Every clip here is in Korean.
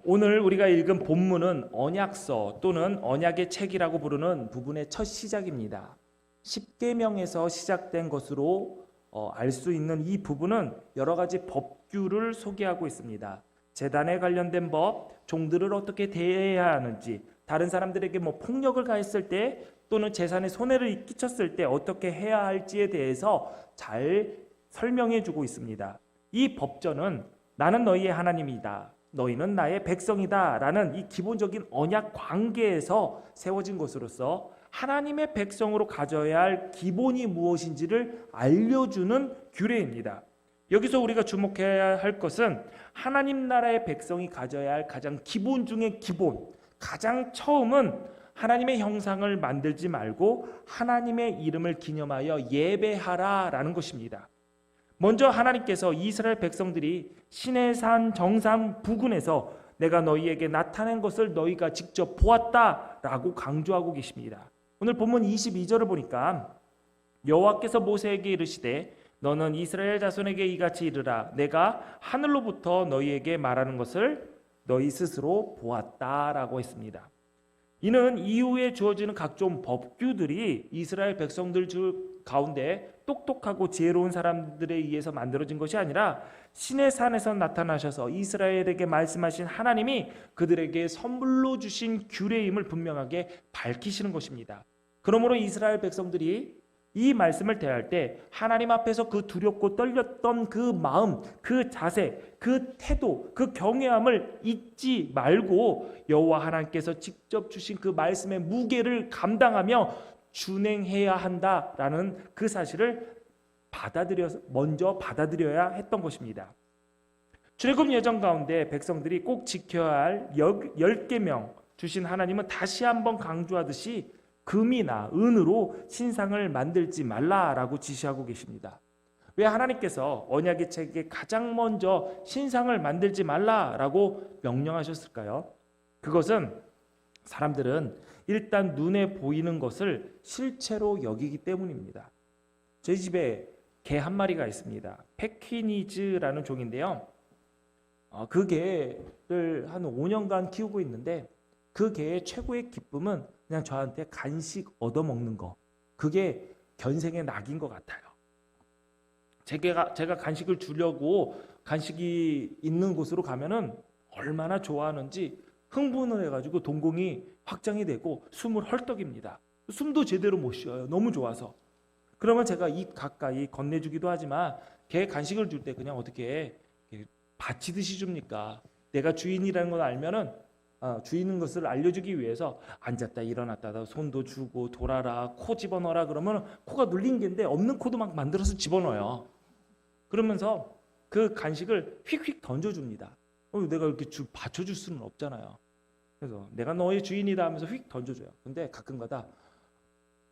오늘 우리가 읽은 본문은 언약서 또는 언약의 책이라고 부르는 부분의 첫 시작입니다. 십계명에서 시작된 것으로 알 수 있는 이 부분은 여러 가지 법규를 소개하고 있습니다. 제단에 관련된 법, 종들을 어떻게 대해야 하는지, 다른 사람들에게 폭력을 가했을 때 또는 재산에 손해를 끼쳤을 때 어떻게 해야 할지에 대해서 잘 설명해 주고 있습니다. 이 법전은 나는 너희의 하나님이다, 너희는 나의 백성이다 라는 이 기본적인 언약 관계에서 세워진 것으로서 하나님의 백성으로 가져야 할 기본이 무엇인지를 알려주는 규례입니다. 여기서 우리가 주목해야 할 것은 하나님 나라의 백성이 가져야 할 가장 기본 중의 기본, 가장 처음은 하나님의 형상을 만들지 말고 하나님의 이름을 기념하여 예배하라 라는 것입니다. 먼저 하나님께서 이스라엘 백성들이 시내산 정상 부근에서 내가 너희에게 나타낸 것을 너희가 직접 보았다라고 강조하고 계십니다. 오늘 본문 22절을 보니까 여호와께서 모세에게 이르시되 너는 이스라엘 자손에게 이같이 이르라 내가 하늘로부터 너희에게 말하는 것을 너희 스스로 보았다라고 했습니다. 이는 이후에 주어지는 각종 법규들이 이스라엘 백성들 가운데 똑똑하고 지혜로운 사람들에 의해서 만들어진 것이 아니라 신의 산에서 나타나셔서 이스라엘에게 말씀하신 하나님이 그들에게 선물로 주신 규례임을 분명하게 밝히시는 것입니다. 그러므로 이스라엘 백성들이 이 말씀을 대할 때 하나님 앞에서 그 두렵고 떨렸던 그 마음, 그 자세, 그 태도, 그 경외함을 잊지 말고 여호와 하나님께서 직접 주신 그 말씀의 무게를 감당하며 준행해야 한다라는 그 사실을 먼저 받아들여야 했던 것입니다. 출애굽 예정 가운데 백성들이 꼭 지켜야 할 10계명 주신 하나님은 다시 한번 강조하듯이 금이나 은으로 신상을 만들지 말라라고 지시하고 계십니다. 왜 하나님께서 언약의 책에 가장 먼저 신상을 만들지 말라라고 명령하셨을까요? 그것은 사람들은 일단 눈에 보이는 것을 실체로 여기기 때문입니다. 저희 집에 개 한 마리가 있습니다. 페키니즈라는 종인데요. 그 개를 한 5년간 키우고 있는데 그 개의 최고의 기쁨은 그냥 저한테 간식 얻어먹는 거. 그게 견생의 낙인 것 같아요. 제가 간식을 주려고 간식이 있는 곳으로 가면은 얼마나 좋아하는지 흥분을 해가지고 동공이 확장이 되고 숨을 헐떡입니다. 숨도 제대로 못 쉬어요. 너무 좋아서. 그러면 제가 입 가까이 건네주기도 하지만 개 간식을 줄 때 그냥 어떻게 바치듯이 줍니까? 내가 주인이라는 걸 알면은 주인인 것을 알려주기 위해서 앉았다 일어났다 손도 주고 돌아라 코 집어넣어라 그러면 코가 눌린 개인데 없는 코도 막 만들어서 집어넣어요. 그러면서 그 간식을 휙휙 던져줍니다. 내가 이렇게 받쳐줄 수는 없잖아요. 그래서 내가 너의 주인이다 하면서 휙 던져줘요. 근데 가끔가다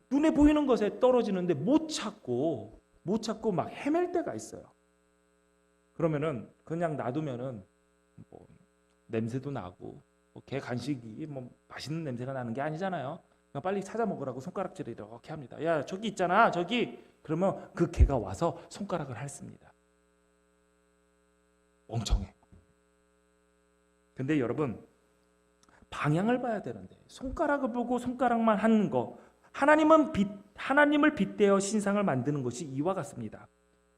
눈에 보이는 것에 떨어지는데 못 찾고 막 헤맬 때가 있어요. 그러면은 그냥 놔두면은 냄새도 나고 개 간식이 맛있는 냄새가 나는 게 아니잖아요. 그냥 빨리 찾아 먹으라고 손가락질을 이렇게 합니다. 야 저기 있잖아 저기. 그러면 그 개가 와서 손가락을 핥습니다. 멍청해. 근데 여러분 방향을 봐야 되는데 손가락을 보고 손가락만 하는 거, 하나님을 빗대어 신상을 만드는 것이 이와 같습니다.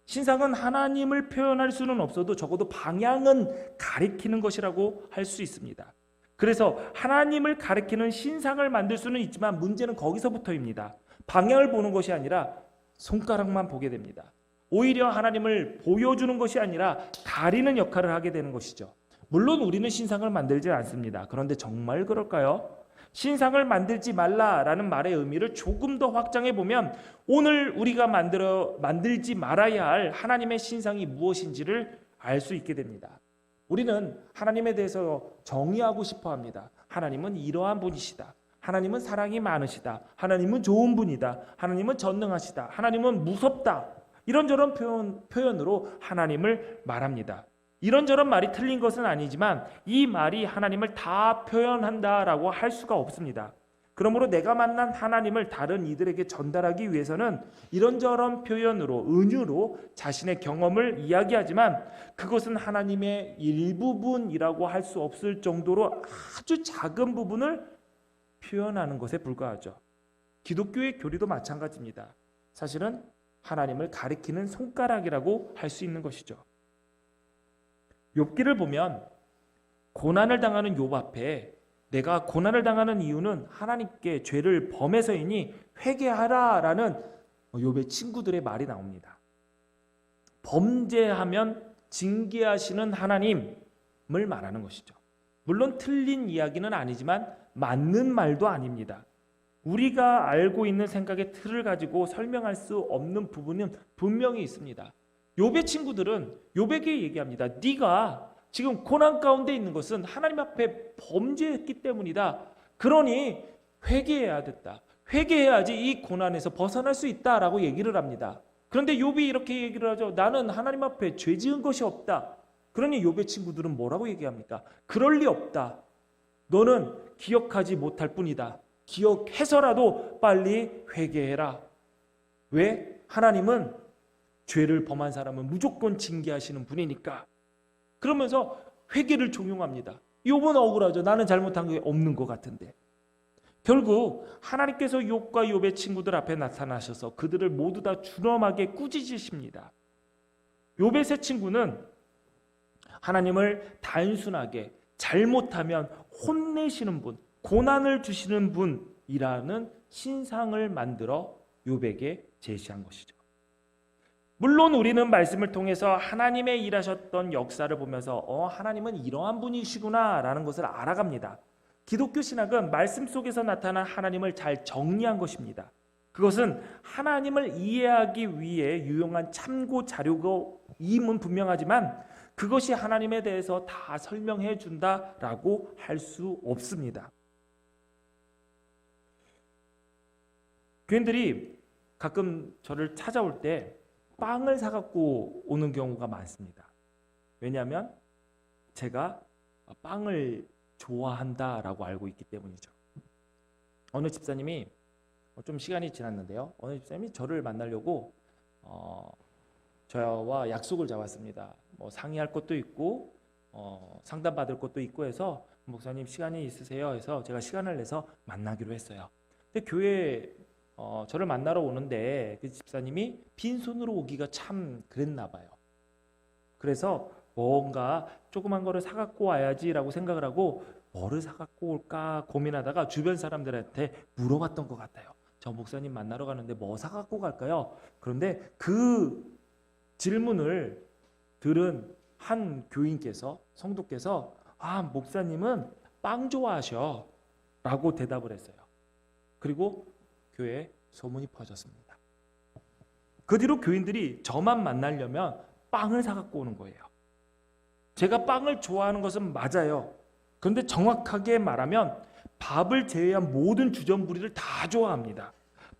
신상은 하나님을 표현할 수는 없어도 적어도 방향은 가리키는 것이라고 할 수 있습니다. 그래서 하나님을 가리키는 신상을 만들 수는 있지만 문제는 거기서부터입니다. 방향을 보는 것이 아니라 손가락만 보게 됩니다. 오히려 하나님을 보여주는 것이 아니라 가리는 역할을 하게 되는 것이죠. 물론 우리는 신상을 만들지 않습니다. 그런데 정말 그럴까요? 신상을 만들지 말라라는 말의 의미를 조금 더 확장해 보면 오늘 우리가 만들지 말아야 할 하나님의 신상이 무엇인지를 알 수 있게 됩니다. 우리는 하나님에 대해서 정의하고 싶어 합니다. 하나님은 이러한 분이시다. 하나님은 사랑이 많으시다. 하나님은 좋은 분이다. 하나님은 전능하시다. 하나님은 무섭다. 이런저런 표현으로 하나님을 말합니다. 이런저런 말이 틀린 것은 아니지만 이 말이 하나님을 다 표현한다라고 할 수가 없습니다. 그러므로 내가 만난 하나님을 다른 이들에게 전달하기 위해서는 이런저런 표현으로, 은유로 자신의 경험을 이야기하지만 그것은 하나님의 일부분이라고 할 수 없을 정도로 아주 작은 부분을 표현하는 것에 불과하죠. 기독교의 교리도 마찬가지입니다. 사실은 하나님을 가리키는 손가락이라고 할 수 있는 것이죠. 욥기를 보면 고난을 당하는 욥 앞에 내가 고난을 당하는 이유는 하나님께 죄를 범해서이니 회개하라라는 욥의 친구들의 말이 나옵니다. 범죄하면 징계하시는 하나님을 말하는 것이죠. 물론 틀린 이야기는 아니지만 맞는 말도 아닙니다. 우리가 알고 있는 생각의 틀을 가지고 설명할 수 없는 부분은 분명히 있습니다. 욥의 친구들은 욥에게 얘기합니다. 네가 지금 고난 가운데 있는 것은 하나님 앞에 범죄했기 때문이다. 그러니 회개해야 됐다. 회개해야지 이 고난에서 벗어날 수 있다라고 얘기를 합니다. 그런데 욥이 이렇게 얘기를 하죠. 나는 하나님 앞에 죄 지은 것이 없다. 그러니 욥의 친구들은 뭐라고 얘기합니까? 그럴 리 없다. 너는 기억하지 못할 뿐이다. 기억해서라도 빨리 회개해라. 왜? 하나님은 죄를 범한 사람은 무조건 징계하시는 분이니까. 그러면서 회개를 종용합니다. 욥은 억울하죠. 나는 잘못한 게 없는 것 같은데. 결국 하나님께서 욥과 욥의 친구들 앞에 나타나셔서 그들을 모두 다 준엄하게 꾸짖으십니다. 욥의 세 친구는 하나님을 단순하게 잘못하면 혼내시는 분, 고난을 주시는 분이라는 신상을 만들어 욥에게 제시한 것이죠. 물론 우리는 말씀을 통해서 하나님의 일하셨던 역사를 보면서 하나님은 이러한 분이시구나 라는 것을 알아갑니다. 기독교 신학은 말씀 속에서 나타난 하나님을 잘 정리한 것입니다. 그것은 하나님을 이해하기 위해 유용한 참고 자료임은 분명하지만 그것이 하나님에 대해서 다 설명해 준다라고 할 수 없습니다. 교인들이 가끔 저를 찾아올 때 빵을 사갖고 오는 경우가 많습니다. 왜냐하면 제가 빵을 좋아한다라고 알고 있기 때문이죠. 어느 집사님이 좀 시간이 지났는데요. 어느 집사님이 저를 만나려고 저와 약속을 잡았습니다. 상의할 것도 있고 상담받을 것도 있고 해서 목사님 시간이 있으세요? 해서 제가 시간을 내서 만나기로 했어요. 근데 교회에 저를 만나러 오는데 그 집사님이 빈손으로 오기가 참 그랬나 봐요. 그래서 뭔가 조그만 거를 사갖고 와야지라고 생각을 하고 뭐를 사갖고 올까 고민하다가 주변 사람들한테 물어봤던 것 같아요. 저 목사님 만나러 가는데 뭐 사갖고 갈까요? 그런데 그 질문을 들은 한 교인께서, 성도께서 목사님은 빵 좋아하셔 라고 대답을 했어요. 그리고 교회에 소문이 퍼졌습니다. 그 뒤로 교인들이 저만 만나려면 빵을 사갖고 오는 거예요. 제가 빵을 좋아하는 것은 맞아요. 그런데 정확하게 말하면 밥을 제외한 모든 주전부리를 다 좋아합니다.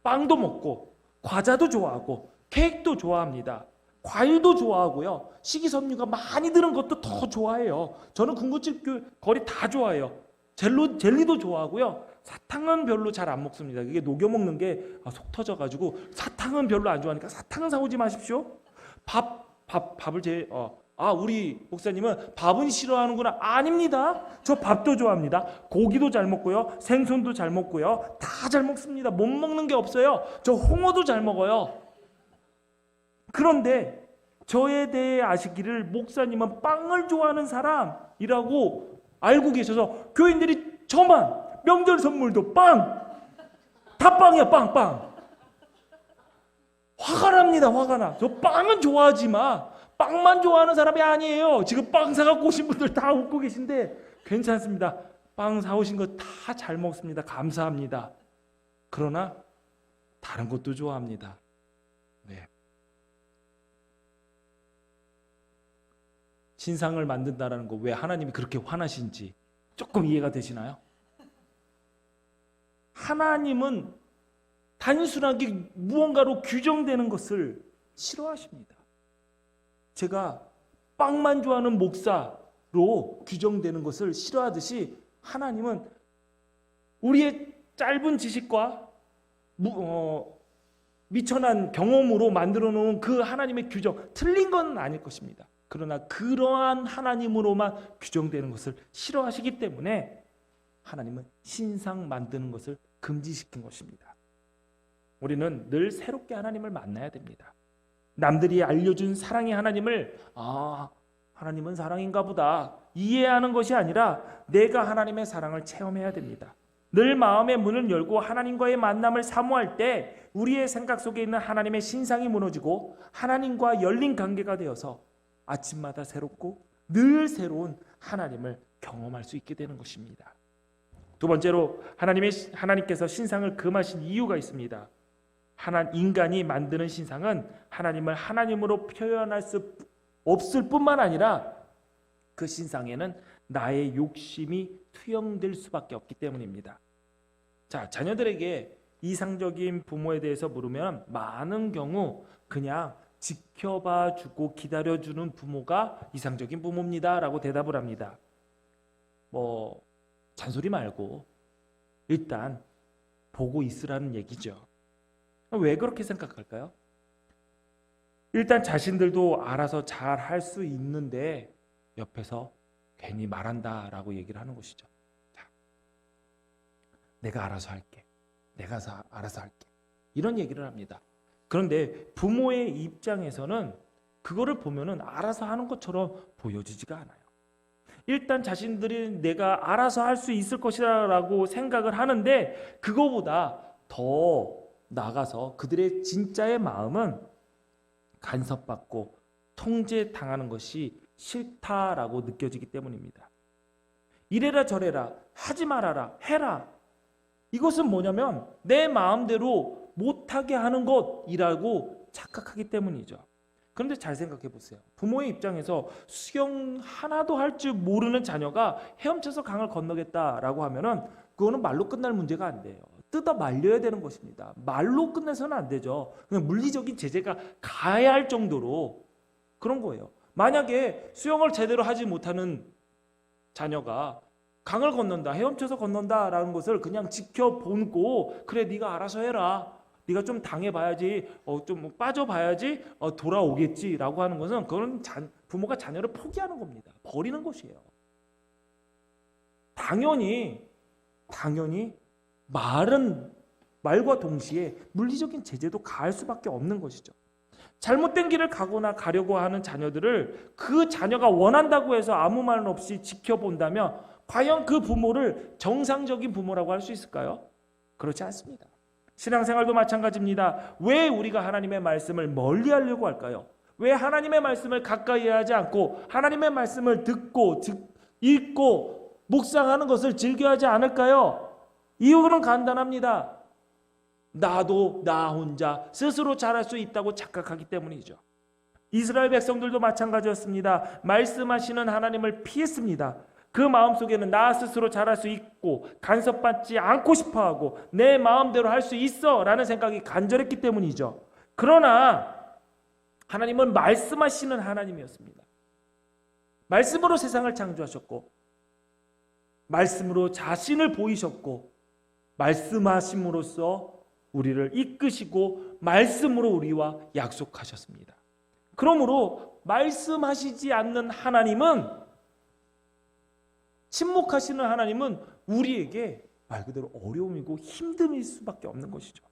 빵도 먹고 과자도 좋아하고 케이크도 좋아합니다. 과일도 좋아하고요. 식이섬유가 많이 들은 것도 더 좋아해요. 저는 군것질 거리 다 좋아해요. 젤리도 좋아하고요. 사탕은 별로 잘 안 먹습니다. 이게 녹여 먹는 게 속 터져가지고 사탕은 별로 안 좋아하니까 사탕은 사오지 마십시오. 밥을 우리 목사님은 밥은 싫어하는구나. 아닙니다. 저 밥도 좋아합니다. 고기도 잘 먹고요. 생선도 잘 먹고요. 다 잘 먹습니다. 못 먹는 게 없어요. 저 홍어도 잘 먹어요. 그런데 저에 대해 아시기를 목사님은 빵을 좋아하는 사람이라고 알고 계셔서 교인들이 저만 명절 선물도 빵! 다 빵이야, 빵! 화가 납니다, 화가 나. 저 빵은 좋아하지 마. 빵만 좋아하는 사람이 아니에요. 지금 빵 사갖고 오신 분들 다 웃고 계신데 괜찮습니다. 빵 사오신 거 다 잘 먹습니다. 감사합니다. 그러나 다른 것도 좋아합니다. 네. 신상을 만든다는 거 왜 하나님이 그렇게 화나신지 조금 이해가 되시나요? 하나님은 단순하게 무언가로 규정되는 것을 싫어하십니다. 제가 빵만 좋아하는 목사로 규정되는 것을 싫어하듯이 하나님은 우리의 짧은 지식과 미천한 경험으로 만들어 놓은 그 하나님의 규정, 틀린 건 아닐 것입니다. 그러나 그러한 하나님으로만 규정되는 것을 싫어하시기 때문에 하나님은 신상 만드는 것을 금지시킨 것입니다. 우리는 늘 새롭게 하나님을 만나야 됩니다. 남들이 알려준 사랑의 하나님을 하나님은 사랑인가 보다 이해하는 것이 아니라 내가 하나님의 사랑을 체험해야 됩니다. 늘 마음의 문을 열고 하나님과의 만남을 사모할 때 우리의 생각 속에 있는 하나님의 신상이 무너지고 하나님과 열린 관계가 되어서 아침마다 새롭고 늘 새로운 하나님을 경험할 수 있게 되는 것입니다. 두 번째로 하나님께서 신상을 금하신 이유가 있습니다. 인간이 만드는 신상은 하나님을 하나님으로 표현할 수 없을 뿐만 아니라 그 신상에는 나의 욕심이 투영될 수밖에 없기 때문입니다. 자, 자녀들에게 이상적인 부모에 대해서 물으면 많은 경우 그냥 지켜봐주고 기다려주는 부모가 이상적인 부모입니다 라고 대답을 합니다. 잔소리 말고 일단 보고 있으라는 얘기죠. 왜 그렇게 생각할까요? 일단 자신들도 알아서 잘 할 수 있는데 옆에서 괜히 말한다라고 얘기를 하는 것이죠. 자, 내가 알아서 할게. 내가 알아서 할게. 이런 얘기를 합니다. 그런데 부모의 입장에서는 그거를 보면은 알아서 하는 것처럼 보여지지가 않아요. 일단 자신들이 내가 알아서 할 수 있을 것이라고 생각을 하는데 그거보다 더 나가서 그들의 진짜의 마음은 간섭받고 통제당하는 것이 싫다라고 느껴지기 때문입니다. 이래라 저래라 하지 말아라 해라, 이것은 뭐냐면 내 마음대로 못하게 하는 것이라고 착각하기 때문이죠. 그런데 잘 생각해 보세요. 부모의 입장에서 수영 하나도 할 줄 모르는 자녀가 헤엄쳐서 강을 건너겠다라고 하면은 그거는 말로 끝날 문제가 안 돼요. 뜯어 말려야 되는 것입니다. 말로 끝내서는 안 되죠. 그냥 물리적인 제재가 가야 할 정도로 그런 거예요. 만약에 수영을 제대로 하지 못하는 자녀가 강을 건넌다, 헤엄쳐서 건넌다라는 것을 그냥 지켜보고 그래 네가 알아서 해라, 네가 좀 당해봐야지, 좀 빠져봐야지 돌아오겠지라고 하는 것은 그건 부모가 자녀를 포기하는 겁니다. 버리는 것이에요. 당연히 말과 동시에 물리적인 제재도 가할 수밖에 없는 것이죠. 잘못된 길을 가려고 하는 자녀들을 그 자녀가 원한다고 해서 아무 말 없이 지켜본다면 과연 그 부모를 정상적인 부모라고 할 수 있을까요? 그렇지 않습니다. 신앙생활도 마찬가지입니다. 왜 우리가 하나님의 말씀을 멀리 하려고 할까요? 왜 하나님의 말씀을 가까이 하지 않고 하나님의 말씀을 듣고 읽고 묵상하는 것을 즐겨하지 않을까요? 이유는 간단합니다. 나도 나 혼자 스스로 잘할 수 있다고 착각하기 때문이죠. 이스라엘 백성들도 마찬가지였습니다. 말씀하시는 하나님을 피했습니다. 그 마음속에는 나 스스로 잘할 수 있고 간섭받지 않고 싶어하고 내 마음대로 할 수 있어 라는 생각이 간절했기 때문이죠. 그러나 하나님은 말씀하시는 하나님이었습니다. 말씀으로 세상을 창조하셨고 말씀으로 자신을 보이셨고 말씀하심으로써 우리를 이끄시고 말씀으로 우리와 약속하셨습니다. 그러므로 말씀하시지 않는 하나님은, 침묵하시는 하나님은 우리에게 말 그대로 어려움이고 힘듦일 수밖에 없는 것이죠.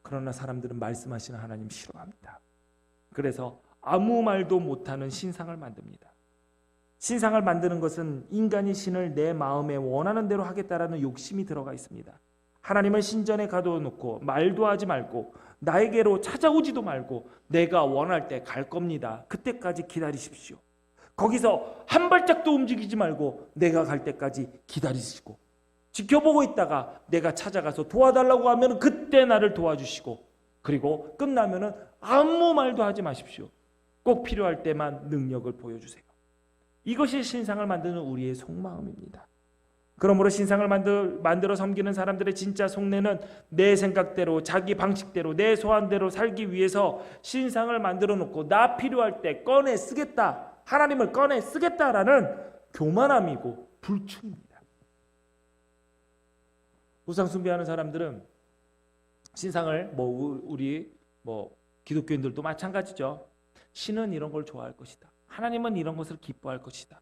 그러나 사람들은 말씀하시는 하나님 싫어합니다. 그래서 아무 말도 못하는 신상을 만듭니다. 신상을 만드는 것은 인간이 신을 내 마음에 원하는 대로 하겠다라는 욕심이 들어가 있습니다. 하나님을 신전에 가둬놓고 말도 하지 말고 나에게로 찾아오지도 말고 내가 원할 때 갈 겁니다. 그때까지 기다리십시오. 거기서 한 발짝도 움직이지 말고 내가 갈 때까지 기다리시고 지켜보고 있다가 내가 찾아가서 도와달라고 하면 그때 나를 도와주시고 그리고 끝나면 아무 말도 하지 마십시오. 꼭 필요할 때만 능력을 보여주세요. 이것이 신상을 만드는 우리의 속마음입니다. 그러므로 신상을 만들어 섬기는 사람들의 진짜 속내는 내 생각대로 자기 방식대로 내 소원대로 살기 위해서 신상을 만들어 놓고 나 필요할 때 꺼내 쓰겠다, 하나님을 꺼내 쓰겠다라는 교만함이고 불충입니다. 우상 숭배하는 사람들은 신상을 우리 기독교인들도 마찬가지죠. 신은 이런 걸 좋아할 것이다. 하나님은 이런 것을 기뻐할 것이다.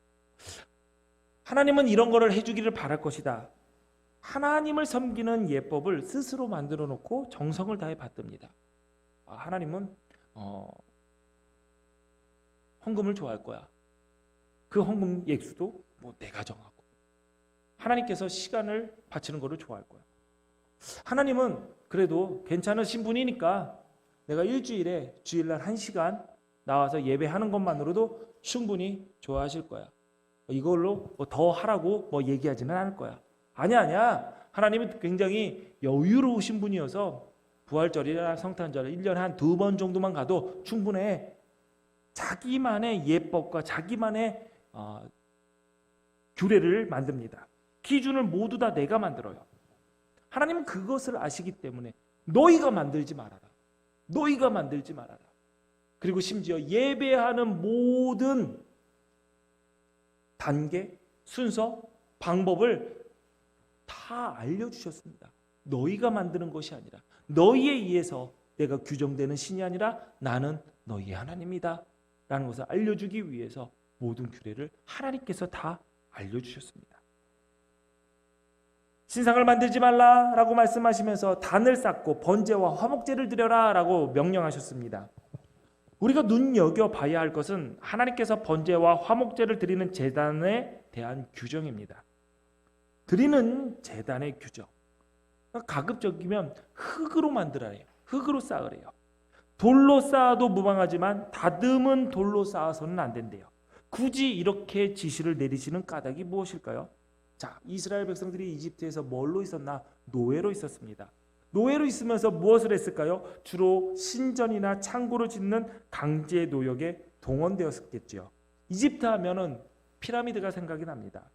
하나님은 이런 거를 해주기를 바랄 것이다. 하나님을 섬기는 예법을 스스로 만들어 놓고 정성을 다해 받듭니다. 하나님은 헌금을 좋아할 거야. 그 헌금 액수도 내가 정하고, 하나님께서 시간을 바치는 거를 좋아할 거야. 하나님은 그래도 괜찮으신 분이니까 내가 일주일에 주일날 1시간 나와서 예배하는 것만으로도 충분히 좋아하실 거야. 이걸로 더 하라고 얘기하지는 않을 거야. 아니야. 하나님은 굉장히 여유로우신 분이어서 부활절이나 성탄절 1년에 한 2번 정도만 가도 충분해. 자기만의 예법과 자기만의 규례를 만듭니다. 기준을 모두 다 내가 만들어요. 하나님은 그것을 아시기 때문에 너희가 만들지 말아라. 너희가 만들지 말아라. 그리고 심지어 예배하는 모든 단계, 순서, 방법을 다 알려주셨습니다. 너희가 만드는 것이 아니라, 너희에 의해서 내가 규정되는 신이 아니라 나는 너희의 하나님이다 라는 것을 알려주기 위해서 모든 규례를 하나님께서 다 알려주셨습니다. 신상을 만들지 말라라고 말씀하시면서 단을 쌓고 번제와 화목제를 드려라 라고 명령하셨습니다. 우리가 눈여겨봐야 할 것은 하나님께서 번제와 화목제를 드리는 제단에 대한 규정입니다. 드리는 제단의 규정. 가급적이면 흙으로 만들어야 해요. 흙으로 쌓으래요. 돌로 쌓아도 무방하지만 다듬은 돌로 쌓아서는 안 된대요. 굳이 이렇게 지시를 내리시는 까닭이 무엇일까요? 자, 이스라엘 백성들이 이집트에서 뭘로 있었나? 노예로 있었습니다. 노예로 있으면서 무엇을 했을까요? 주로 신전이나 창고를 짓는 강제 노역에 동원되었겠죠. 이집트 하면은 피라미드가 생각이 납니다.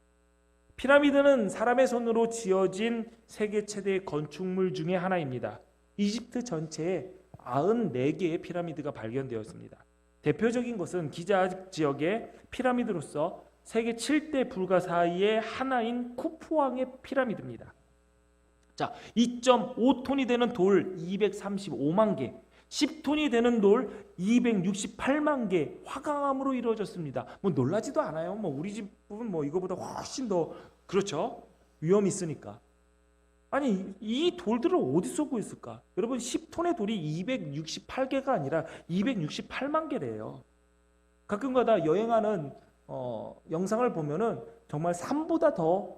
피라미드는 사람의 손으로 지어진 세계 최대의 건축물 중에 하나입니다. 이집트 전체에 94개의 피라미드가 발견되었습니다. 대표적인 것은 기자 지역의 피라미드로서 세계 7대 불가 사이의 하나인 쿠푸왕의 피라미드입니다. 자, 2.5톤이 되는 돌 235만 개, 10톤이 되는 돌 268만 개 화강암으로 이루어졌습니다. 놀라지도 않아요. 우리 집은 이거보다 훨씬 더 그렇죠. 위험이 있으니까. 아니, 이 돌들을 어디서 구했을까? 여러분, 10톤의 돌이 268개가 아니라 268만 개래요. 가끔가다 여행하는 영상을 보면은 정말 산보다 더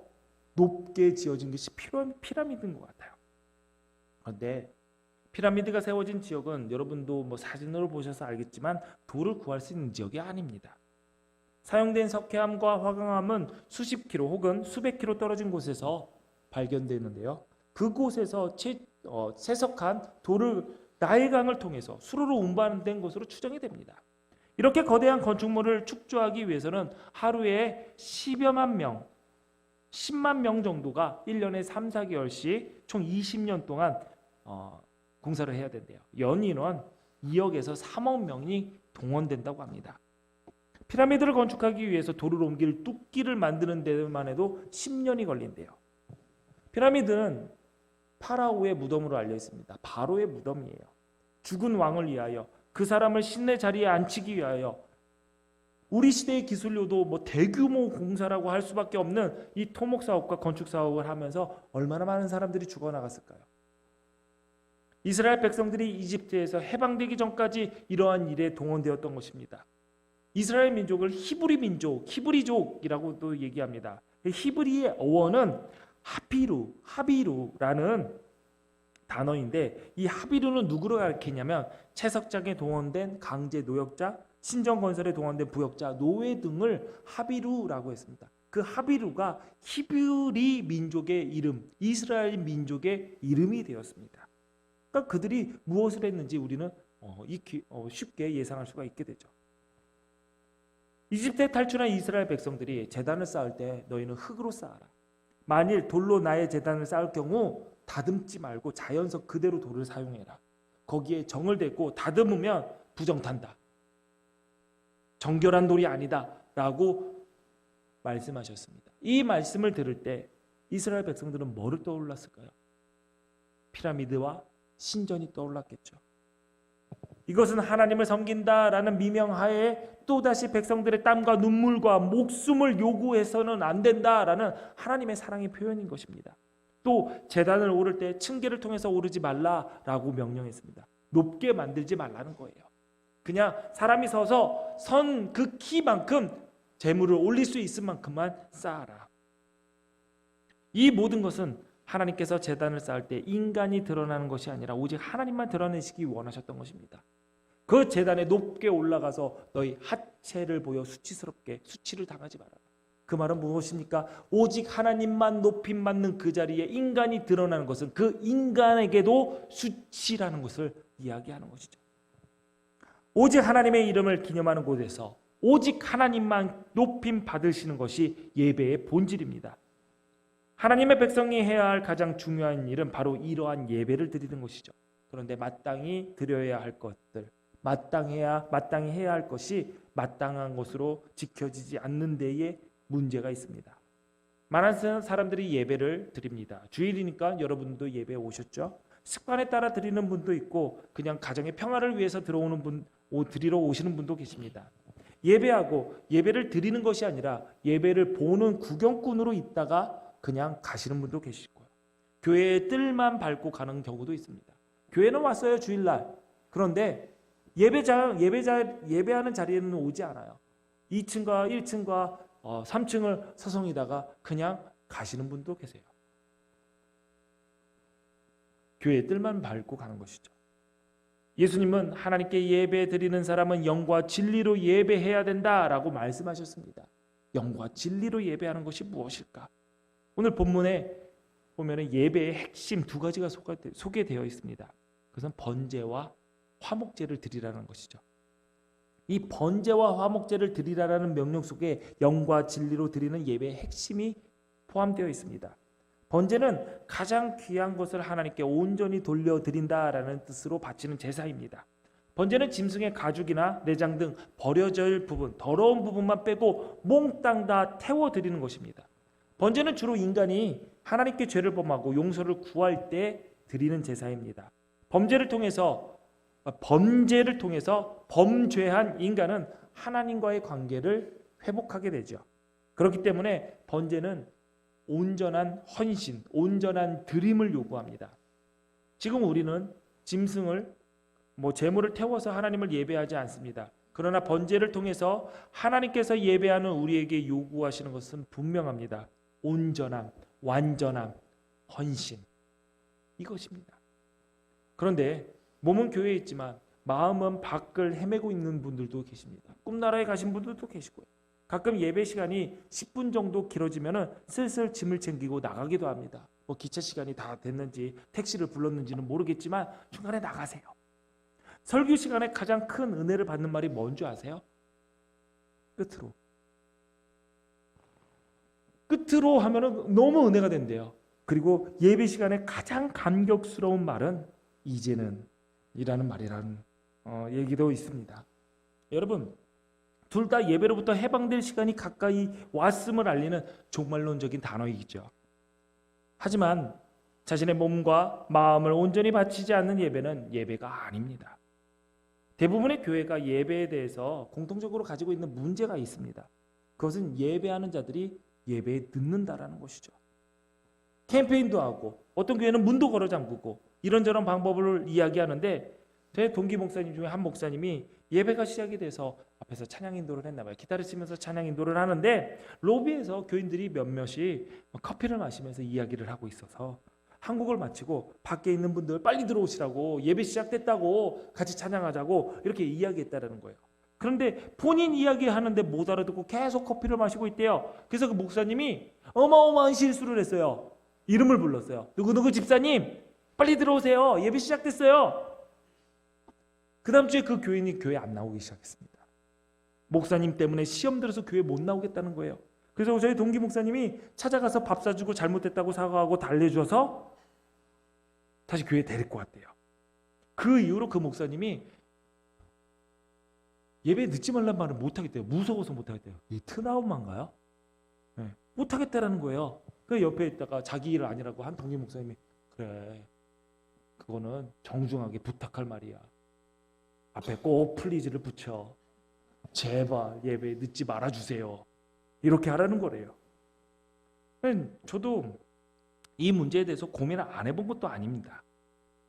높게 지어진 것이 피라미드인 것 같아요. 그런데 피라미드가 세워진 지역은 여러분도 사진으로 보셔서 알겠지만 돌을 구할 수 있는 지역이 아닙니다. 사용된 석회암과 화강암은 수십 킬로 혹은 수백 킬로 떨어진 곳에서 발견되는데요. 그곳에서 채석한 돌을 나일강을 통해서 수로로 운반된 것으로 추정이 됩니다. 이렇게 거대한 건축물을 축조하기 위해서는 하루에 10여만 명, 10만 명 정도가 1년에 3, 4개월씩 총 20년 동안 공사를 해야 된대요. 연인원 2억에서 3억 명이 동원된다고 합니다. 피라미드를 건축하기 위해서 돌을 옮길 뚝기를 만드는 데만 해도 10년이 걸린대요. 피라미드는 파라오의 무덤으로 알려 있습니다. 바로의 무덤이에요. 죽은 왕을 위하여, 그 사람을 신의 자리에 앉히기 위하여, 우리 시대의 기술료도 대규모 공사라고 할 수밖에 없는 이 토목 사업과 건축 사업을 하면서 얼마나 많은 사람들이 죽어나갔을까요? 이스라엘 백성들이 이집트에서 해방되기 전까지 이러한 일에 동원되었던 것입니다. 이스라엘 민족을 히브리 민족, 히브리족이라고도 얘기합니다. 히브리의 어원은 하비루라는 단어인데, 이 하비루는 누구를 가리키냐면 채석장에 동원된 강제 노역자, 신전 건설에 동원된 부역자, 노예 등을 하비루라고 했습니다. 그 하비루가 히브리 민족의 이름, 이스라엘 민족의 이름이 되었습니다. 그러니까 그들이 무엇을 했는지 우리는 쉽게 예상할 수가 있게 되죠. 이집트에 탈출한 이스라엘 백성들이 제단을 쌓을 때 너희는 흙으로 쌓아라. 만일 돌로 나의 제단을 쌓을 경우 다듬지 말고 자연석 그대로 돌을 사용해라. 거기에 정을 대고 다듬으면 부정탄다. 정결한 돌이 아니다 라고 말씀하셨습니다. 이 말씀을 들을 때 이스라엘 백성들은 뭐를 떠올랐을까요? 피라미드와 신전이 떠올랐겠죠. 이것은 하나님을 섬긴다라는 미명하에 또다시 백성들의 땀과 눈물과 목숨을 요구해서는 안 된다라는 하나님의 사랑의 표현인 것입니다. 또 제단을 오를 때 층계를 통해서 오르지 말라라고 명령했습니다. 높게 만들지 말라는 거예요. 그냥 사람이 서서 선 그 키만큼 재물을 올릴 수 있을 만큼만 쌓아라. 이 모든 것은 하나님께서 제단을 쌓을 때 인간이 드러나는 것이 아니라 오직 하나님만 드러내시기 원하셨던 것입니다. 그 제단에 높게 올라가서 너희 하체를 보여 수치를 당하지 마라. 그 말은 무엇입니까? 오직 하나님만 높임 받는 그 자리에 인간이 드러나는 것은 그 인간에게도 수치라는 것을 이야기하는 것이죠. 오직 하나님의 이름을 기념하는 곳에서 오직 하나님만 높임 받으시는 것이 예배의 본질입니다. 하나님의 백성이 해야 할 가장 중요한 일은 바로 이러한 예배를 드리는 것이죠. 그런데 마땅히 드려야 할 것들, 마땅히 해야 할 것이 마땅한 것으로 지켜지지 않는 데에 문제가 있습니다. 많은 사람들이 예배를 드립니다. 주일이니까 여러분도 예배에 오셨죠? 습관에 따라 드리는 분도 있고 그냥 가정의 평화를 위해서 드리러 오시는 분도 계십니다. 예배하고 예배를 드리는 것이 아니라 예배를 보는 구경꾼으로 있다가 그냥 가시는 분도 계시고요. 교회의 뜰만 밟고 가는 경우도 있습니다. 교회는 왔어요, 주일날. 그런데 예배하는 자리에는 오지 않아요. 2층과 1층과 3층을 서성이다가 그냥 가시는 분도 계세요. 교회의 뜰만 밟고 가는 것이죠. 예수님은 하나님께 예배 드리는 사람은 영과 진리로 예배해야 된다라고 말씀하셨습니다. 영과 진리로 예배하는 것이 무엇일까? 오늘 본문에 보면 예배의 핵심 두 가지가 소개되어 있습니다. 그것은 번제와 화목제를 드리라는 것이죠. 이 번제와 화목제를 드리라는 명령 속에 영과 진리로 드리는 예배의 핵심이 포함되어 있습니다. 번제는 가장 귀한 것을 하나님께 온전히 돌려드린다라는 뜻으로 바치는 제사입니다. 번제는 짐승의 가죽이나 내장 등 버려질 부분, 더러운 부분만 빼고 몽땅 다 태워드리는 것입니다. 번제는 주로 인간이 하나님께 죄를 범하고 용서를 구할 때 드리는 제사입니다. 범죄를 통해서 범죄한 인간은 하나님과의 관계를 회복하게 되죠. 그렇기 때문에 번제는 온전한 헌신, 온전한 드림을 요구합니다. 지금 우리는 짐승을 제물을 태워서 하나님을 예배하지 않습니다. 그러나 번제를 통해서 하나님께서 예배하는 우리에게 요구하시는 것은 분명합니다. 온전함, 완전함, 헌신, 이것입니다. 그런데 몸은 교회에 있지만 마음은 밖을 헤매고 있는 분들도 계십니다. 꿈나라에 가신 분들도 계시고요. 가끔 예배 시간이 10분 정도 길어지면 슬슬 짐을 챙기고 나가기도 합니다. 기차 시간이 다 됐는지 택시를 불렀는지는 모르겠지만 중간에 나가세요. 설교 시간에 가장 큰 은혜를 받는 말이 뭔지 아세요? 끝으로 하면 너무 은혜가 된대요. 그리고 예배 시간에 가장 감격스러운 말은 이제는 이라는 말이라는 얘기도 있습니다. 여러분, 둘 다 예배로부터 해방될 시간이 가까이 왔음을 알리는 종말론적인 단어이죠. 하지만 자신의 몸과 마음을 온전히 바치지 않는 예배는 예배가 아닙니다. 대부분의 교회가 예배에 대해서 공통적으로 가지고 있는 문제가 있습니다. 그것은 예배하는 자들이 예배에 늦는다라는 것이죠. 캠페인도 하고 어떤 교회는 문도 걸어 잠그고 이런저런 방법을 이야기하는데 제 동기 목사님 중에 한 목사님이 예배가 시작이 돼서 앞에서 찬양 인도를 했나 봐요. 기다리시면서 찬양 인도를 하는데 로비에서 교인들이 몇몇이 커피를 마시면서 이야기를 하고 있어서 한 곡을 마치고 밖에 있는 분들 빨리 들어오시라고, 예배 시작됐다고, 같이 찬양하자고 이렇게 이야기했다라는 거예요. 그런데 본인 이야기하는데 못 알아듣고 계속 커피를 마시고 있대요. 그래서 그 목사님이 어마어마한 실수를 했어요. 이름을 불렀어요. 누구누구 집사님 빨리 들어오세요. 예배 시작됐어요. 그 다음 주에 그 교인이 교회 안 나오기 시작했습니다. 목사님 때문에 시험 들어서 교회 못 나오겠다는 거예요. 그래서 저희 동기 목사님이 찾아가서 밥 사주고 잘못됐다고 사과하고 달래줘서 다시 교회에 데리고 왔대요. 그 이후로 그 목사님이 예배 늦지 말란 말을 못하겠대요. 무서워서 못하겠대요. 이 트라우마인가요? 못하겠다라는 거예요. 그 옆에 있다가 자기 일 아니라고 한 동기 목사님이 그래 그거는 정중하게 부탁할 말이야. 앞에 꼭 플리즈를 붙여. 제발 예배에 늦지 말아주세요. 이렇게 하라는 거래요. 저도 이 문제에 대해서 고민을 안 해본 것도 아닙니다.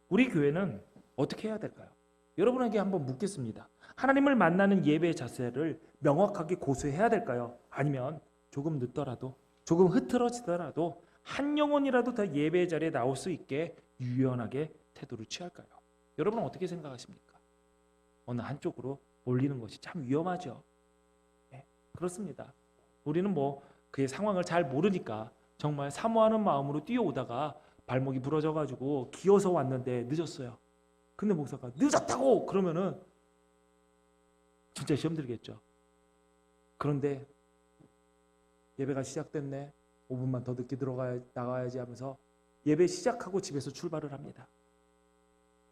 우리 교회는 어떻게 해야 될까요? 여러분에게 한번 묻겠습니다. 하나님을 만나는 예배의 자세를 명확하게 고수해야 될까요? 아니면 조금 늦더라도 조금 흐트러지더라도 한 영혼이라도 더 예배의 자리에 나올 수 있게 유연하게 태도를 취할까요? 여러분은 어떻게 생각하십니까? 어느 한쪽으로 몰리는 것이 참 위험하죠. 네, 그렇습니다. 우리는 뭐 그의 상황을 잘 모르니까 정말 사모하는 마음으로 뛰어오다가 발목이 부러져가지고 기어서 왔는데 늦었어요. 근데 목사가 늦었다고 그러면은 진짜 시험 들겠죠. 그런데 예배가 시작됐네. 5분만 더 늦게 나가야지 하면서 예배 시작하고 집에서 출발을 합니다.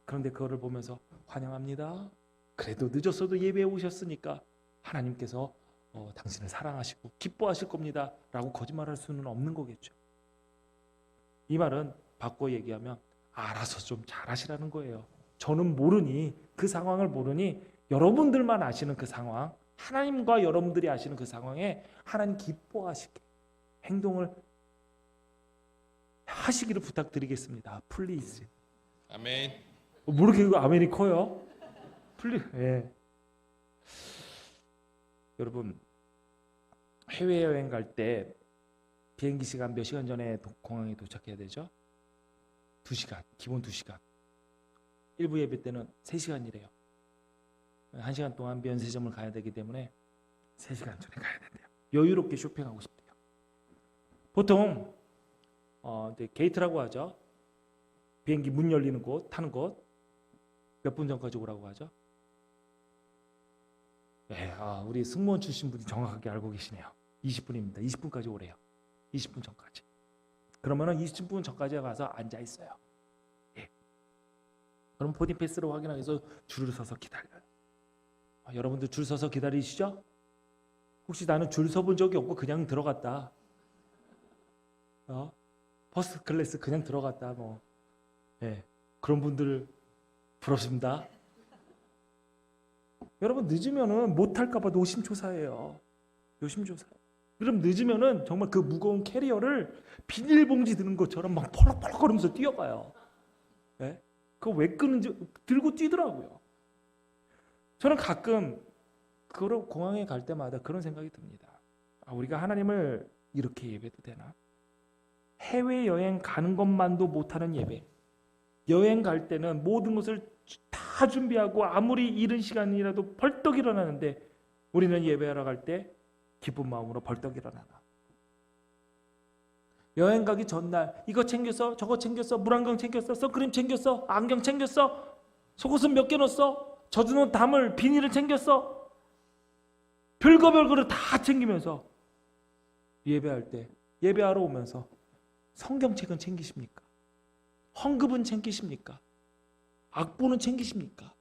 그런데 그거를 보면서 환영합니다. 그래도 늦었어도 예배에 오셨으니까 하나님께서 당신을 사랑하시고 기뻐하실 겁니다 라고 거짓말할 수는 없는 거겠죠. 이 말은 바꿔 얘기하면 알아서 좀 잘하시라는 거예요. 저는 모르니 그 상황을 모르니 여러분들만 아시는 그 상황, 하나님과 여러분들이 아시는 그 상황에 하나님 기뻐하시게 행동을 하시기를 부탁드리겠습니다. 플리즈. 아멘. 뭐 이렇게 아멘이 커요? 예. 여러분 해외여행 갈 때 비행기 시간 몇 시간 전에 공항에 도착해야 되죠? 2시간, 기본 2시간. 일부 예배 때는 3시간이래요. 1시간 동안 면세점을 가야 되기 때문에 3시간 전에 가야 된대요. 여유롭게 쇼핑하고 싶대요. 보통 이제 게이트라고 하죠. 비행기 문 열리는 곳, 타는 곳. 몇 분 전까지 오라고 하죠? 네, 우리 승무원 출신 분이 정확하게 알고 계시네요. 20분입니다. 20분까지 오래요. 20분 전까지. 그러면은 20분 전까지 가서 앉아 있어요. 예. 그럼 보딩 패스를 확인하기 위해서 줄을 서서 기다려요. 여러분들 줄 서서 기다리시죠? 혹시 나는 줄 서본 적이 없고 그냥 들어갔다. 퍼스트 클래스 그냥 들어갔다. 뭐, 예. 그런 분들 부럽습니다. 여러분 늦으면은 못할까봐 노심초사해요. 노심초사. 그럼 늦으면은 정말 그 무거운 캐리어를 비닐봉지 드는 것처럼 막 펄럭펄럭거리면서 뛰어가요. 네? 그거 왜 끄는지 들고 뛰더라고요. 저는 가끔 그런 공항에 갈 때마다 그런 생각이 듭니다. 우리가 하나님을 이렇게 예배도 되나? 해외여행 가는 것만도 못하는 예배. 여행 갈 때는 모든 것을 다 준비하고 아무리 이른 시간이라도 벌떡 일어나는데 우리는 예배하러 갈 때 기쁜 마음으로 벌떡 일어나나. 여행 가기 전날 이거 챙겼어? 저거 챙겼어? 물 한 병 챙겼어? 선크림 챙겼어? 안경 챙겼어? 속옷은 몇 개 넣었어? 젖은 옷 담을 비닐을 챙겼어? 별거별거를 다 챙기면서 예배할 때 예배하러 오면서 성경책은 챙기십니까? 헌금은 챙기십니까? 악보는 챙기십니까?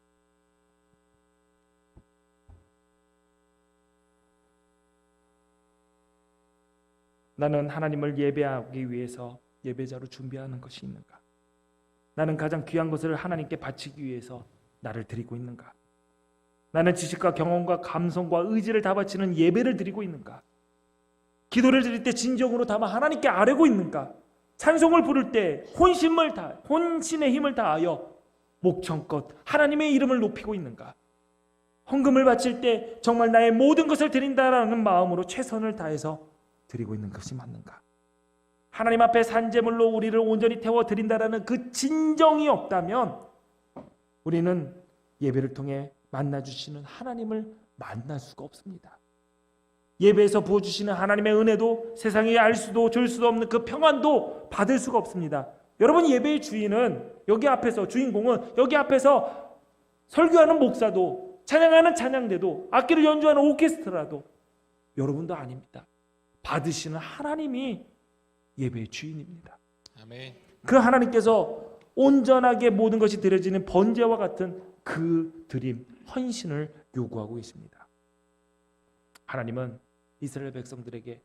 나는 하나님을 예배하기 위해서 예배자로 준비하는 것이 있는가? 나는 가장 귀한 것을 하나님께 바치기 위해서 나를 드리고 있는가? 나는 지식과 경험과 감성과 의지를 다 바치는 예배를 드리고 있는가? 기도를 드릴 때 진정으로 담아 하나님께 아뢰고 있는가? 찬송을 부를 때 혼신의 힘을 다하여 목청껏 하나님의 이름을 높이고 있는가? 헌금을 바칠 때 정말 나의 모든 것을 드린다라는 마음으로 최선을 다해서 드리고 있는 것이 맞는가? 하나님 앞에 산제물로 우리를 온전히 태워 드린다라는 그 진정이 없다면 우리는 예배를 통해 만나주시는 하나님을 만날 수가 없습니다. 예배에서 부어주시는 하나님의 은혜도 세상이 알 수도 줄 수도 없는 그 평안도 받을 수가 없습니다. 여러분 예배의 주인은 여기 앞에서 주인공은 여기 앞에서 설교하는 목사도 찬양하는 찬양대도 악기를 연주하는 오케스트라도 여러분도 아닙니다. 받으시는 하나님이 예배의 주인입니다. 아멘. 그 하나님께서 온전하게 모든 것이 드려지는 번제와 같은 그 드림, 헌신을 요구하고 계십니다. 하나님은 이스라엘 백성들에게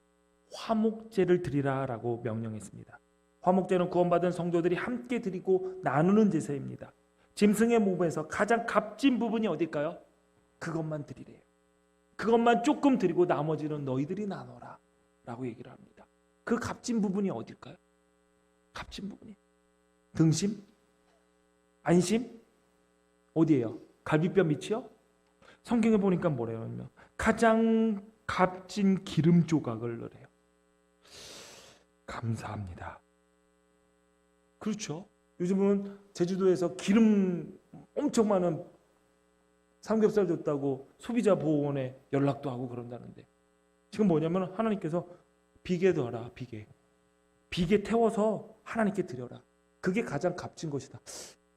화목제를 드리라라고 명령했습니다. 화목제는 구원받은 성도들이 함께 드리고 나누는 제사입니다. 짐승의 몸에서 가장 값진 부분이 어딜까요? 그것만 드리래요. 그것만 조금 드리고 나머지는 너희들이 나눠라 라고 얘기를 합니다. 그 값진 부분이 어딜까요? 값진 부분이 등심? 안심? 어디예요? 갈비뼈 밑이요? 성경에 보니까 뭐래요? 가장 값진 기름 조각을 넣으래요. 감사합니다. 그렇죠. 요즘은 제주도에서 기름 엄청 많은 삼겹살 줬다고 소비자 보호원에 연락도 하고 그런다는데, 지금 뭐냐면 하나님께서 비계 더하라. 비계 태워서 하나님께 드려라. 그게 가장 값진 것이다.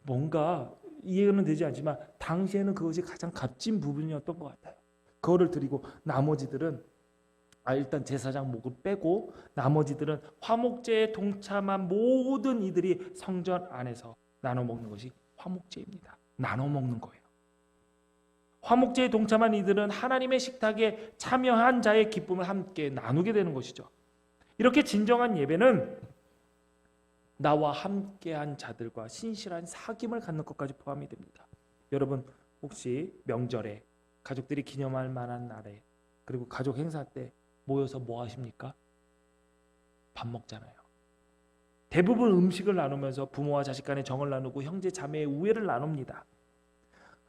뭔가 이해는 되지 않지만 당시에는 그것이 가장 값진 부분이었던 것 같아요. 그거를 드리고 나머지들은 일단 제사장 목을 빼고 나머지들은 화목제에 동참한 모든 이들이 성전 안에서 나눠 먹는 것이 화목제입니다. 나눠 먹는 거예요. 화목제에 동참한 이들은 하나님의 식탁에 참여한 자의 기쁨을 함께 나누게 되는 것이죠. 이렇게 진정한 예배는 나와 함께한 자들과 신실한 사귐을 갖는 것까지 포함이 됩니다. 여러분 혹시 명절에 가족들이 기념할 만한 날에 그리고 가족 행사 때 모여서 뭐 하십니까? 밥 먹잖아요. 대부분 음식을 나누면서 부모와 자식 간의 정을 나누고 형제 자매의 우애를 나눕니다.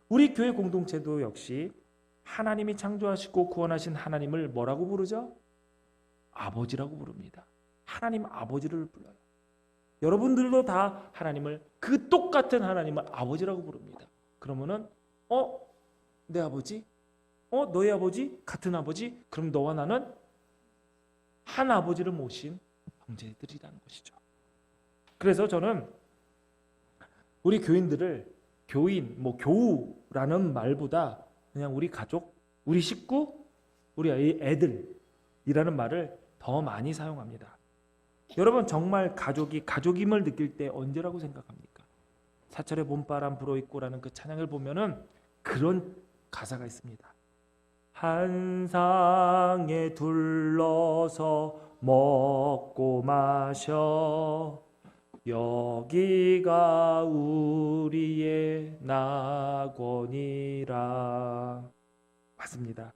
우리 교회 공동체도 역시 하나님이 창조하시고 구원하신 하나님을 뭐라고 부르죠? 아버지라고 부릅니다. 하나님 아버지를 불러요. 여러분들도 다 하나님을, 그 똑같은 하나님을 아버지라고 부릅니다. 그러면은 내 아버지? 너의 아버지? 같은 아버지? 그럼 너와 나는 한 아버지를 모신 형제들이라는 것이죠. 그래서 저는 우리 교인들을 교인, 교우라는 말보다 그냥 우리 가족, 우리 식구, 우리 애들이라는 말을 더 많이 사용합니다. 여러분 정말 가족이 가족임을 느낄 때 언제라고 생각합니까? 사철의 봄바람 불어있고라는 그 찬양을 보면은 그런 가사가 있습니다. 한 상에 둘러서 먹고 마셔 여기가 우리의 낙원이라. 맞습니다.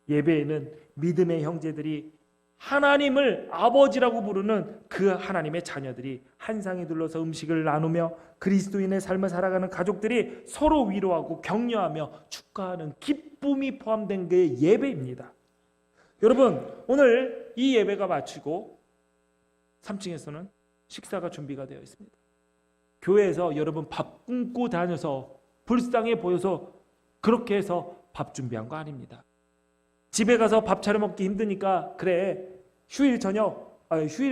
예배에는 믿음의 형제들이 하나님을 아버지라고 부르는 그 하나님의 자녀들이 한 상에 둘러서 음식을 나누며 그리스도인의 삶을 살아가는 가족들이 서로 위로하고 격려하며 축하하는 기쁨이 포함된 게 예배입니다. 여러분 오늘 이 예배가 마치고 3층에서는 식사가 준비가 되어 있습니다. 교회에서 여러분 밥 굶고 다녀서 불쌍해 보여서 그렇게 해서 밥 준비한 거 아닙니다. 집에 가서 밥 차려 먹기 힘드니까 그래 휴일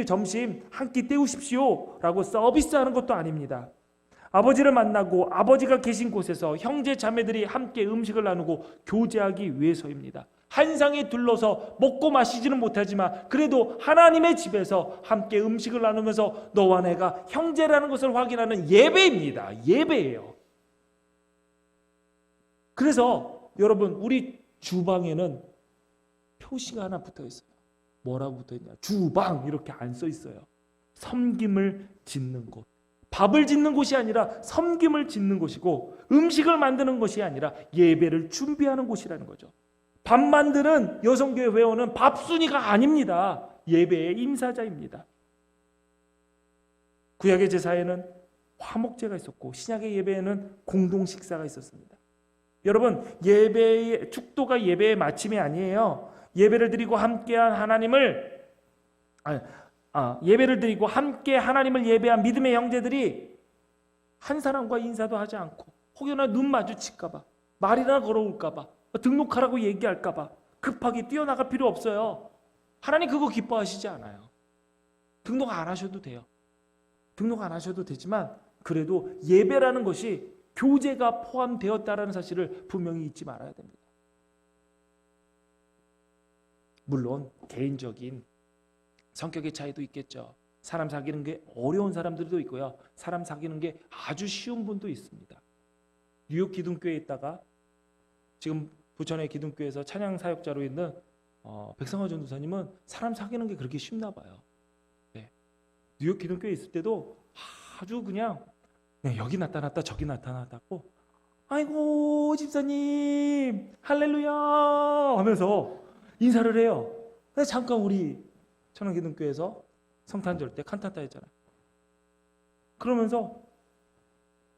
점심 한 끼 때우십시오 라고 서비스하는 것도 아닙니다. 아버지를 만나고 아버지가 계신 곳에서 형제 자매들이 함께 음식을 나누고 교제하기 위해서입니다. 한 상에 둘러서 먹고 마시지는 못하지만 그래도 하나님의 집에서 함께 음식을 나누면서 너와 내가 형제라는 것을 확인하는 예배입니다. 예배예요. 그래서 여러분 우리 주방에는 표시가 하나 붙어 있어요. 뭐라고 붙어 있냐? 주방 이렇게 안 써 있어요. 섬김을 짓는 곳. 밥을 짓는 곳이 아니라 섬김을 짓는 곳이고 음식을 만드는 것이 아니라 예배를 준비하는 곳이라는 거죠. 밥 만드는 여성교회 회원은 밥순이가 아닙니다. 예배의 임사자입니다. 구약의 제사에는 화목제가 있었고 신약의 예배에는 공동 식사가 있었습니다. 여러분 예배의 축도가 예배의 마침이 아니에요. 예배를 드리고 함께한 하나님을 예배를 드리고 함께 하나님을 예배한 믿음의 형제들이 한 사람과 인사도 하지 않고 혹여나 눈 마주칠까봐 말이나 걸어올까봐 등록하라고 얘기할까봐 급하게 뛰어나갈 필요 없어요. 하나님 그거 기뻐하시지 않아요. 등록 안 하셔도 돼요. 등록 안 하셔도 되지만 그래도 예배라는 것이 교제가 포함되었다는 사실을 분명히 잊지 말아야 됩니다. 물론 개인적인 성격의 차이도 있겠죠. 사람 사귀는 게 어려운 사람들도 있고요. 사람 사귀는 게 아주 쉬운 분도 있습니다. 뉴욕 기둥교회에 있다가 지금 부천의 기둥교회에서 찬양 사역자로 있는 백성화 전도사님은 사람 사귀는 게 그렇게 쉽나 봐요. 네. 뉴욕 기독교에 있을 때도 아주 그냥 여기 나타났다 저기 나타났다고 아이고 집사님 할렐루야 하면서 인사를 해요. 근데 잠깐 우리 천안기독교에서 성탄절 때 칸타타 했잖아요. 그러면서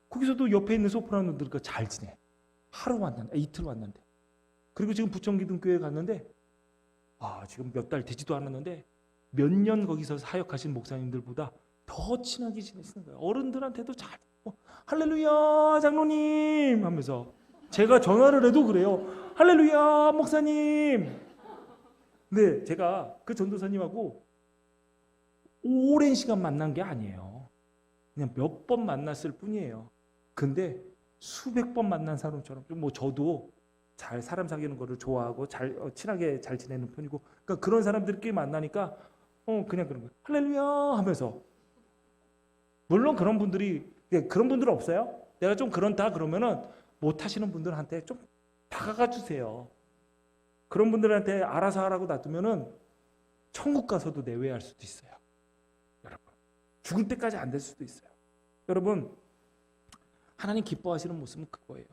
거기서도 옆에 있는 소프라노들과 잘 지내. 하루 왔는데 이틀 왔는데 그리고 지금 부천기독교에 갔는데 지금 몇 달 되지도 않았는데 몇 년 거기서 사역하신 목사님들보다 더 친하게 지내시는 거예요. 어른들한테도 잘 할렐루야 장로님 하면서 제가 전화를 해도 그래요. 할렐루야 목사님. 근데 제가 그 전도사님하고 오랜 시간 만난 게 아니에요. 그냥 몇 번 만났을 뿐이에요. 근데 수백 번 만난 사람처럼 뭐 저도 잘 사람 사귀는 거를 좋아하고 잘 친하게 잘 지내는 편이고 그러니까 그런 사람들끼리 만나니까 그냥 그런 거예요. 할렐루야 하면서 물론 그런 분들은 없어요. 내가 좀 그런다 그러면은 못 하시는 분들한테 좀 다가가 주세요. 그런 분들한테 알아서 하라고 놔두면은 천국 가서도 내외할 수도 있어요. 여러분 죽을 때까지 안 될 수도 있어요. 여러분 하나님 기뻐하시는 모습은 그거예요.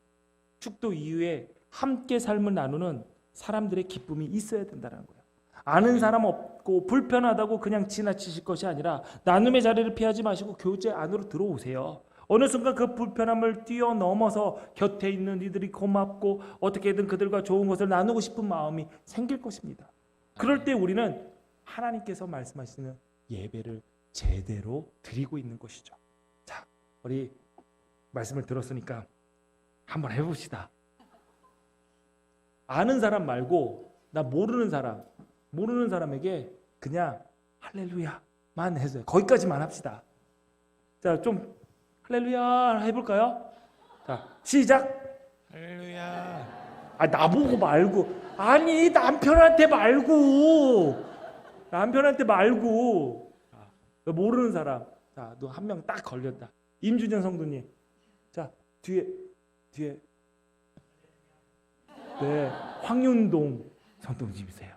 축도 이후에 함께 삶을 나누는 사람들의 기쁨이 있어야 된다는 거예요. 아는 사람 없고 불편하다고 그냥 지나치실 것이 아니라 나눔의 자리를 피하지 마시고 교제 안으로 들어오세요. 어느 순간 그 불편함을 뛰어넘어서 곁에 있는 이들이 고맙고 어떻게든 그들과 좋은 것을 나누고 싶은 마음이 생길 것입니다. 그럴 때 우리는 하나님께서 말씀하시는 예배를 제대로 드리고 있는 것이죠. 자, 우리 말씀을 들었으니까 한번 해봅시다. 아는 사람 말고 나 모르는 사람에게 그냥 할렐루야만 해줘요. 거기까지만 합시다. 자, 좀 할렐루야 해볼까요? 자, 시작. 할렐루야. 나보고 말고 아니 남편한테 말고 모르는 사람. 자, 너 한 명 딱 걸렸다. 임준현 성도님. 자, 뒤에 네, 황윤동 성도님이세요.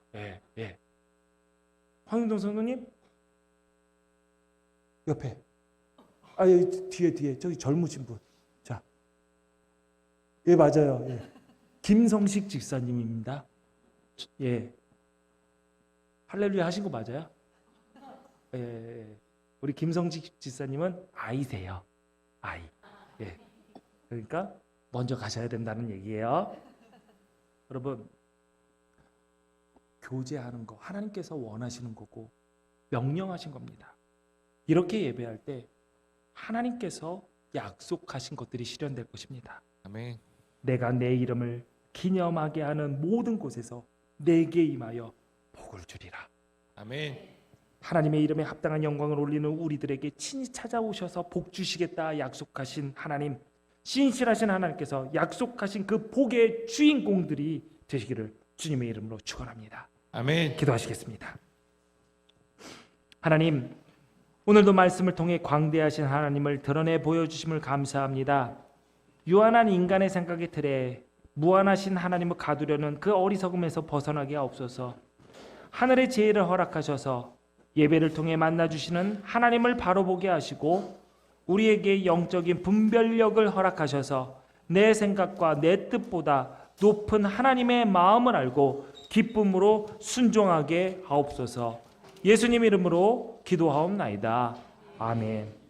예. 황윤동 성도님 옆에 여기 뒤에 저기 젊으신 분. 자, 예 맞아요. 예. 김성식 집사님입니다. 예, 할렐루야 하신 거 맞아요? 예. 우리 김성식 집사님은 아이세요. 아이. 예. 그러니까 먼저 가셔야 된다는 얘기예요. 여러분, 교제하는 거 하나님께서 원하시는 거고 명령하신 겁니다. 이렇게 예배할 때 하나님께서 약속하신 것들이 실현될 것입니다. 아멘. 내가 내 이름을 기념하게 하는 모든 곳에서 내게 임하여 복을 주리라. 아멘. 하나님의 이름에 합당한 영광을 올리는 우리들에게 친히 찾아오셔서 복 주시겠다 약속하신 하나님, 신실하신 하나님께서 약속하신 그 복의 주인공들이 되시기를 주님의 이름으로 축원합니다. 아멘. 기도하시겠습니다. 하나님, 오늘도 말씀을 통해 광대하신 하나님을 드러내 보여주심을 감사합니다. 유한한 인간의 생각의 틀에 무한하신 하나님을 가두려는 그 어리석음에서 벗어나게 하옵소서. 하늘의 지혜를 허락하셔서 예배를 통해 만나주시는 하나님을 바로 보게 하시고 우리에게 영적인 분별력을 허락하셔서 내 생각과 내 뜻보다 높은 하나님의 마음을 알고 기쁨으로 순종하게 하옵소서. 예수님 이름으로 기도하옵나이다. 아멘.